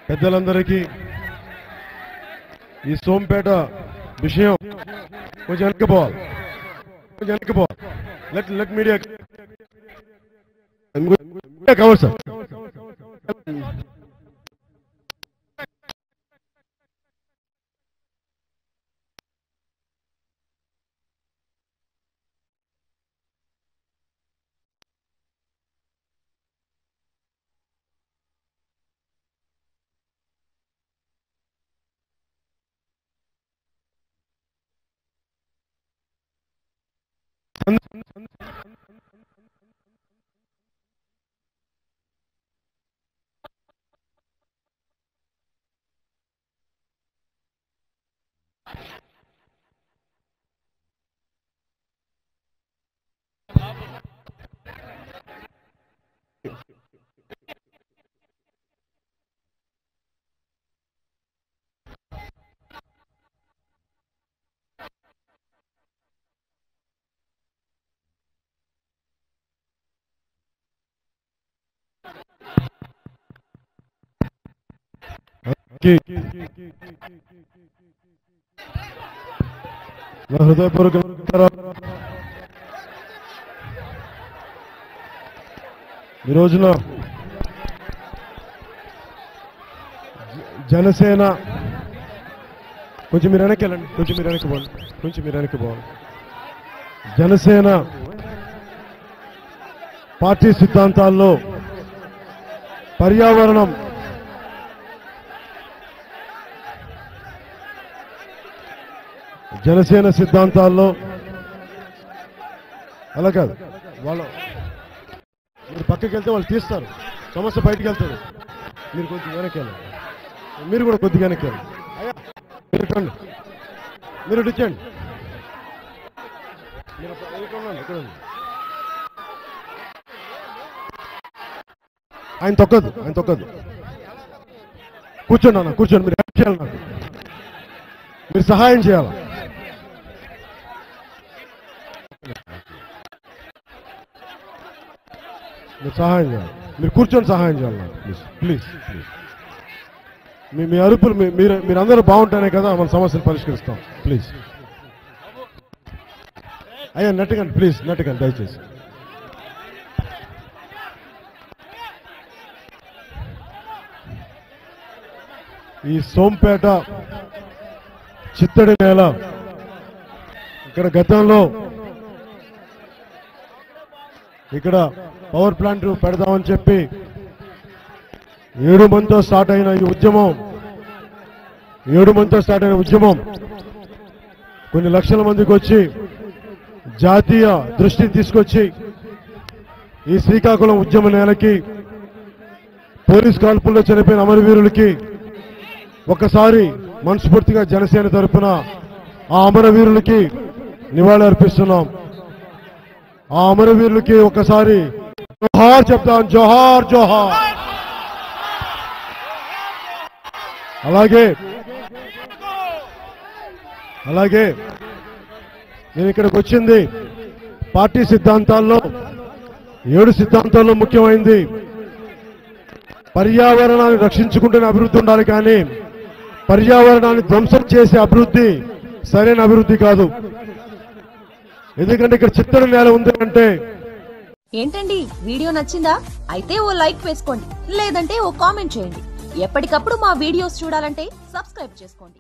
పెద్దలందరికీ ఈ సోంపేట విషయం కొంచెం వెనక్కిపోవాలి, లెట్ మీడియా కవర్ సార్. హృదయపూర్వక ఈ రోజున జనసేన కొంచెం మీరు వెనక్కి వెళ్ళండి, కొంచెం మీరు వెనక్కి పోవాలి. జనసేన పార్టీ సిద్ధాంతాల్లో పర్యావరణం జనసేన సిద్ధాంతాల్లో అలా కాదు, వాళ్ళు మీరు పక్కకి వెళ్తే వాళ్ళు తీస్తారు, సమస్య బయటికి వెళ్తారు. మీరు కొంచెం వెనక్కి వెళ్ళండి, మీరు కూడా కొద్దిగా వెనక్కి వెళ్ళండి. అయ్యా మీరు ఇచ్చండి, ఆయన తొక్కదు. కూర్చోండి అన్న, కూర్చోండి. మీరు హెల్ప్ చేయాలి, నాకు మీరు సహాయం చేయాలి. మీరు సహాయం చేయాలి, మీరు కూర్చొని సహాయం చేయాలి నాకు, ప్లీజ్. మీ అరుపులు మీరందరూ బాగుంటేనే కదా మన సమస్యను పరిష్కరిస్తాం. ప్లీజ్ అయ్యా నెట్టకండి, ప్లీజ్ నెట్టకండి దయచేసి. ఈ సోంపేట చిత్తడి నేల, ఇక్కడ గతంలో ఇక్కడ పవర్ ప్లాంట్ పెడదామని చెప్పి 7 మందితో స్టార్ట్ అయిన ఈ ఉద్యమం కొన్ని లక్షల మందికి వచ్చి జాతీయ దృష్టిని తీసుకొచ్చి ఈ శ్రీకాకుళం ఉద్యమ నేలకి, పోలీస్ కాల్పుల్లో చనిపోయిన అమరవీరులకి ఒక్కసారి మనస్ఫూర్తిగా జనసేన తరఫున ఆ అమరవీరులకి నివాళి అర్పిస్తున్నాం. ఆ అమరవీరులకి ఒకసారి జోహార్ చెప్తాం, జోహార్ జోహార్. అలాగే నేను ఇక్కడికి వచ్చింది పార్టీ సిద్ధాంతాల్లో 7 సిద్ధాంతాల్లో ముఖ్యమైనది పర్యావరణాన్ని రక్షించుకుంటూనే అభివృద్ధి ఉండాలి, కానీ పర్యావరణాన్ని ధ్వంసం చేసే అభివృద్ధి సరైన అభివృద్ధి కాదు. ఎందుకంటే ఇక్కడ చిత్తడి నేల ఉంది అంటే. ఏంటండి, వీడియో నచ్చిందా? అయితే ఓ లైక్ వేసుకోండి, లేదంటే ఓ కామెంట్ చేయండి. ఎప్పటికప్పుడు మా వీడియోస్ చూడాలంటే సబ్స్క్రైబ్ చేసుకోండి.